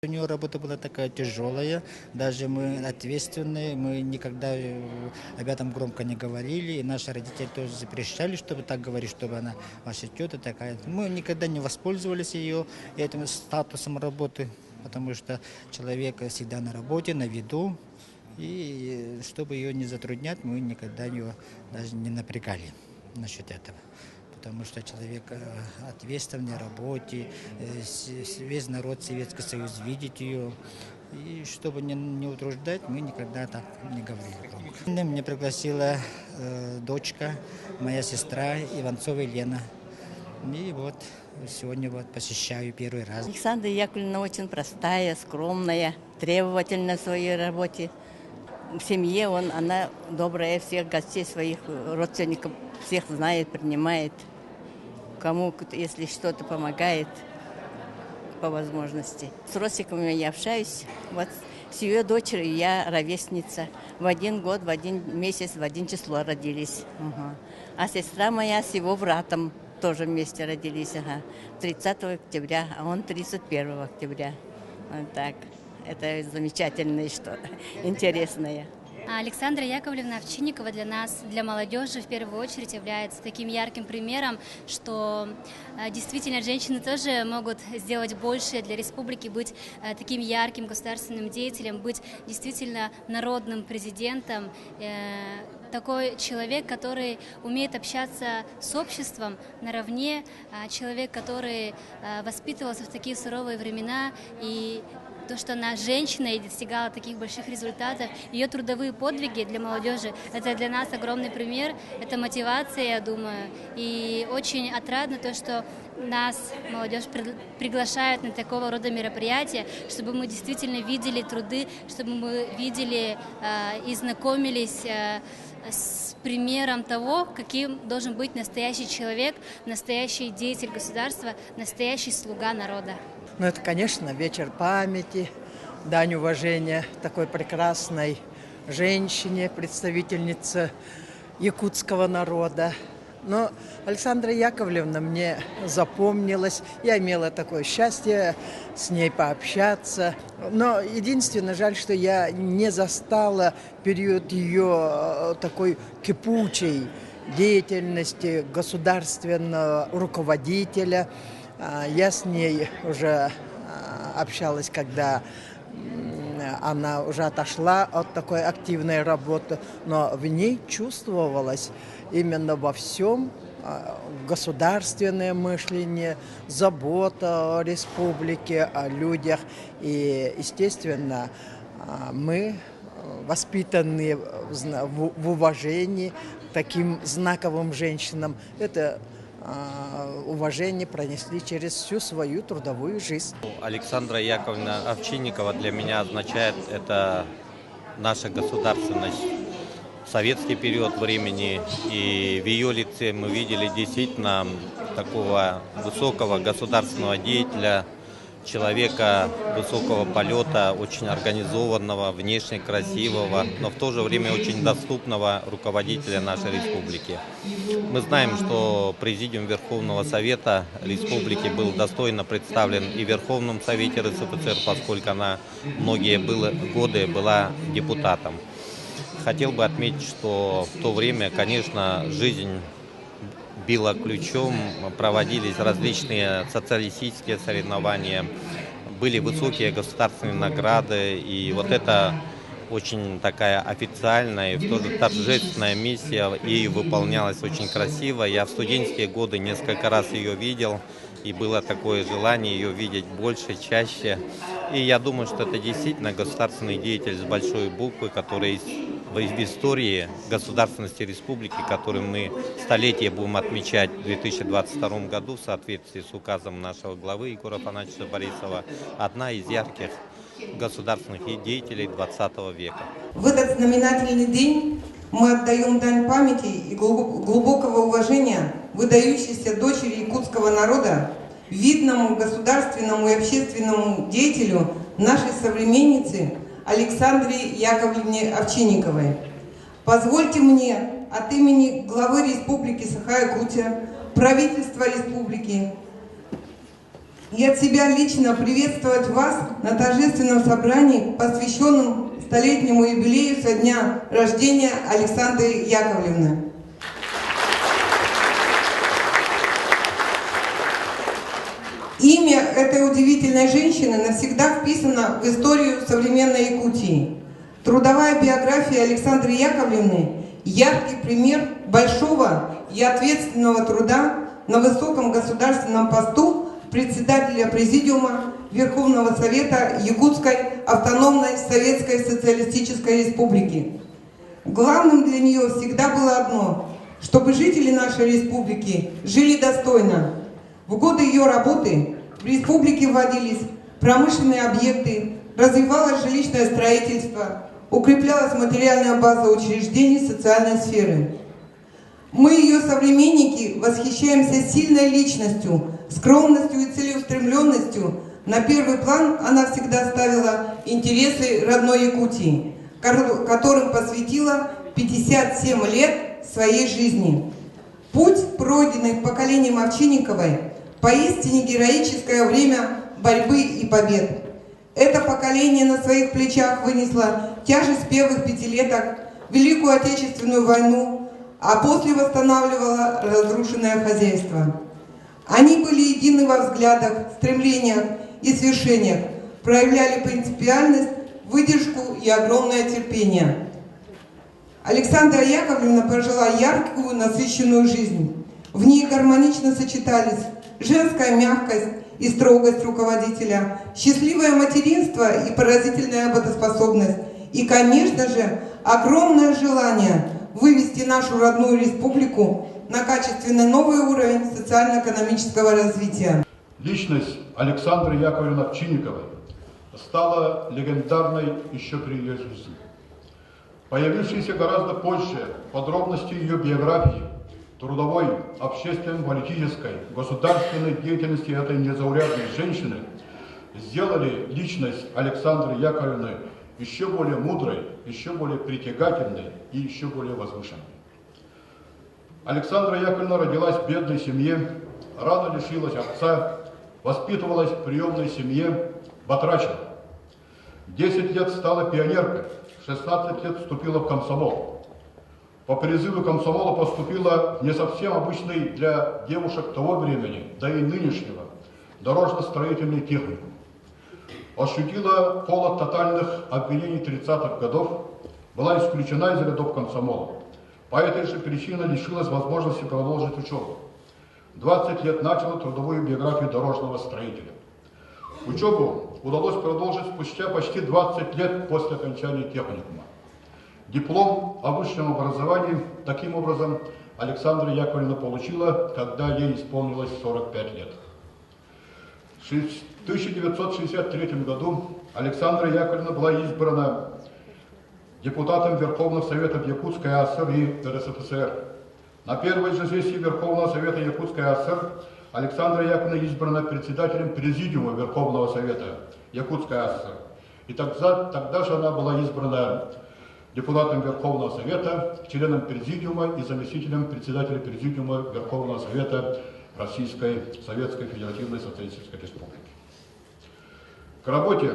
У него работа была такая тяжелая, даже мы ответственные, мы никогда об этом громко не говорили, и наши родители тоже запрещали, чтобы так говорить, чтобы она ваша тетя такая. Мы никогда не воспользовались ее этим статусом работы, потому что человек всегда на работе, на виду, и чтобы ее не затруднять, мы никогда ее даже не напрягали насчет этого. Потому что человек ответственный на работе, весь народ Советский Союз видит ее. И чтобы не утруждать, мы никогда так не говорили. Меня пригласила дочка, моя сестра Иванцова Елена. И вот сегодня посещаю первый раз. Александра Яковлевна очень простая, скромная, требовательна в своей работе. В семье она добрая, всех гостей, своих родственников, всех знает, принимает. Кому, если что-то помогает по возможности. С родственниками я общаюсь. Вот с ее дочерью я ровесница. В один год, в один месяц, в один число родились. Угу. А сестра моя с его братом тоже вместе родились. 30 октября, а он 31 октября. Вот так. Это замечательное что-то, интересное. Александра Яковлевна Овчинникова для нас, для молодежи, в первую очередь является таким ярким примером, что действительно женщины тоже могут сделать больше для республики, быть таким ярким государственным деятелем, быть действительно народным президентом. Такой человек, который умеет общаться с обществом наравне, человек, который воспитывался в такие суровые времена, и то, что она женщина и достигала таких больших результатов, ее трудовые подвиги для молодежи, это для нас огромный пример, это мотивация, я думаю. И очень отрадно то, что нас, молодежь, приглашают на такого рода мероприятия, чтобы мы действительно видели труды, чтобы мы видели и знакомились с примером того, каким должен быть настоящий человек, настоящий деятель государства, настоящий слуга народа. Ну, это, конечно, вечер памяти, дань уважения такой прекрасной женщине, представительнице якутского народа. Но Александра Яковлевна мне запомнилась. Я имела такое счастье с ней пообщаться. Но единственное, жаль, что я не застала период ее такой кипучей деятельности государственного руководителя. Я с ней уже общалась, когда она уже отошла от такой активной работы, но в ней чувствовалось именно во всем государственное мышление, забота о республике, о людях. И, естественно, мы, воспитанные в уважении к таким знаковым женщинам, это уважение пронесли через всю свою трудовую жизнь. Александра Яковлевна Овчинникова для меня означает, это наша государственность. Советский период времени, и в ее лице мы видели действительно такого высокого государственного деятеля, человека высокого полета, очень организованного, внешне красивого, но в то же время очень доступного руководителя нашей республики. Мы знаем, что Президиум Верховного Совета Республики был достойно представлен и в Верховном Совете РСФСР, поскольку она многие годы была депутатом. Хотел бы отметить, что в то время, конечно, жизнь била ключом, проводились различные социалистические соревнования, были высокие государственные награды, и вот это очень такая официальная и тоже торжественная миссия, и выполнялась очень красиво. Я в студенческие годы несколько раз ее видел, и было такое желание ее видеть больше, чаще. И я думаю, что это действительно государственный деятель с большой буквы, который в истории государственности республики, которую мы столетие будем отмечать в 2022 году в соответствии с указом нашего главы Егора Афанасьевича Борисова, одна из ярких государственных деятелей 20 века. В этот знаменательный день мы отдаем дань памяти и глубокого уважения выдающейся дочери якутского народа, видному государственному и общественному деятелю нашей современницы Александре Яковлевне Овчинниковой. Позвольте мне от имени главы Республики Саха-Якутия, правительства республики и от себя лично приветствовать вас на торжественном собрании, посвященном столетнему юбилею со дня рождения Александры Яковлевны. Имя этой удивительной женщины навсегда вписано в историю современной Якутии. Трудовая биография Александры Яковлевны – яркий пример большого и ответственного труда на высоком государственном посту председателя Президиума Верховного Совета Якутской автономной Советской Социалистической Республики. Главным для нее всегда было одно – чтобы жители нашей республики жили достойно. В годы ее работы в республике вводились промышленные объекты, развивалось жилищное строительство, укреплялась материальная база учреждений социальной сферы. Мы, ее современники, восхищаемся сильной личностью, скромностью и целеустремленностью. На первый план она всегда ставила интересы родной Якутии, которым посвятила 57 лет своей жизни. Путь, пройденный поколением Овчинниковой, поистине героическое время борьбы и побед. Это поколение на своих плечах вынесло тяжесть первых пятилеток, Великую Отечественную войну, а после восстанавливало разрушенное хозяйство. Они были едины во взглядах, стремлениях и свершениях, проявляли принципиальность, выдержку и огромное терпение. Александра Яковлевна прожила яркую, насыщенную жизнь. В ней гармонично сочетались женская мягкость и строгость руководителя, счастливое материнство и поразительная работоспособность, и, конечно же, огромное желание вывести нашу родную республику на качественно новый уровень социально-экономического развития. Личность Александры Яковлевны Овчинниковой стала легендарной еще при ее жизни. Появившиеся гораздо позже подробности ее биографии, трудовой, общественно-политической, государственной деятельности этой незаурядной женщины сделали личность Александры Яковлевны еще более мудрой, еще более притягательной и еще более возвышенной. Александра Яковлевна родилась в бедной семье, рано лишилась отца, воспитывалась в приемной семье Батрачева. В 10 лет стала пионеркой, в 16 лет вступила в комсомол. По призыву комсомола поступила в не совсем обычный для девушек того времени, да и нынешнего, дорожно-строительный техникум. Ощутила холод тотальных обвинений 30-х годов, была исключена из рядов комсомола. По этой же причине лишилась возможности продолжить учебу. 20 лет начала трудовую биографию дорожного строителя. Учебу удалось продолжить спустя почти 20 лет после окончания техникума. Диплом о высшем образовании, таким образом, Александра Яковлевна получила, когда ей исполнилось 45 лет. В 1963 году Александра Яковлевна была избрана депутатом Верховного Совета Якутской АСР и РСФСР. На первой же сессии Верховного Совета Якутской АСР Александра Яковлевна избрана председателем Президиума Верховного Совета Якутской АСР. И тогда же она была избрана депутатом Верховного Совета, членом Президиума и заместителем председателя Президиума Верховного Совета Российской Советской Федеративной Социалистической Республики. К работе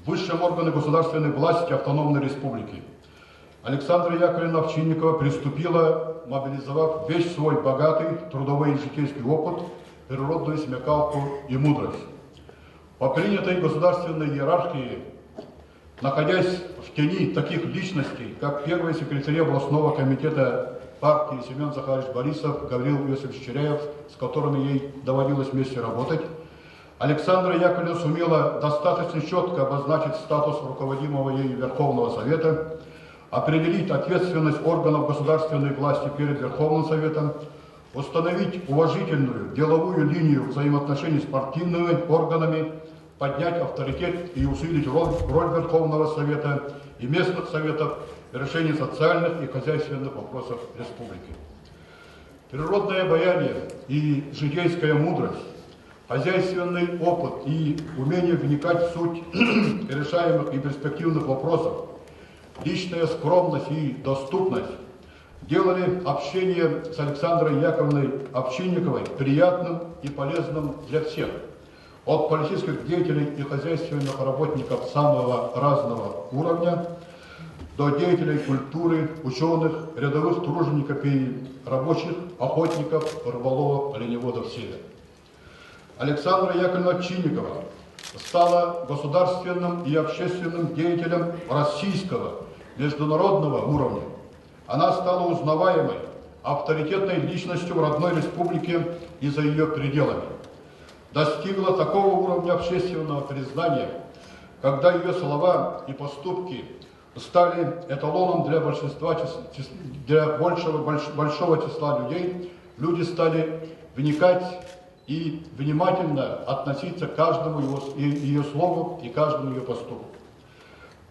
в высшем органе государственной власти Автономной Республики Александра Яковлевна Овчинникова приступила, мобилизовав весь свой богатый трудовой и житейский опыт, природную смекалку и мудрость. По принятой государственной иерархии, находясь в тени таких личностей, как первый секретарь областного комитета партии Семен Захарович Борисов, Гаврил Иосифович Черяев, с которыми ей доводилось вместе работать, Александра Яковлевна сумела достаточно четко обозначить статус руководимого ею Верховного Совета, определить ответственность органов государственной власти перед Верховным Советом, установить уважительную деловую линию взаимоотношений с партийными органами, поднять авторитет и усилить роль Верховного Совета и местных советов в решении социальных и хозяйственных вопросов республики. Природное обаяние и житейская мудрость, хозяйственный опыт и умение вникать в суть решаемых и перспективных вопросов, личная скромность и доступность делали общение с Александрой Яковлевной Овчинниковой приятным и полезным для всех. от политических деятелей и хозяйственных работников самого разного уровня до деятелей культуры, ученых, рядовых тружеников и рабочих, охотников, рыболовов, оленеводов севера. Александра Яковлевна Овчинникова стала государственным и общественным деятелем российского международного уровня. Она стала узнаваемой, авторитетной личностью в родной республике и за ее пределами. Достигла такого уровня общественного признания, когда ее слова и поступки стали эталоном для большого числа людей. Люди стали вникать и внимательно относиться к каждому ее слову и каждому ее поступку.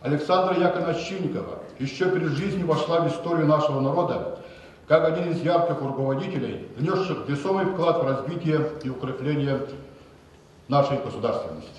Александра Яковлевна Овчинникова еще при жизни вошла в историю нашего народа как один из ярких руководителей, внесших весомый вклад в развитие и укрепление нашей государственности.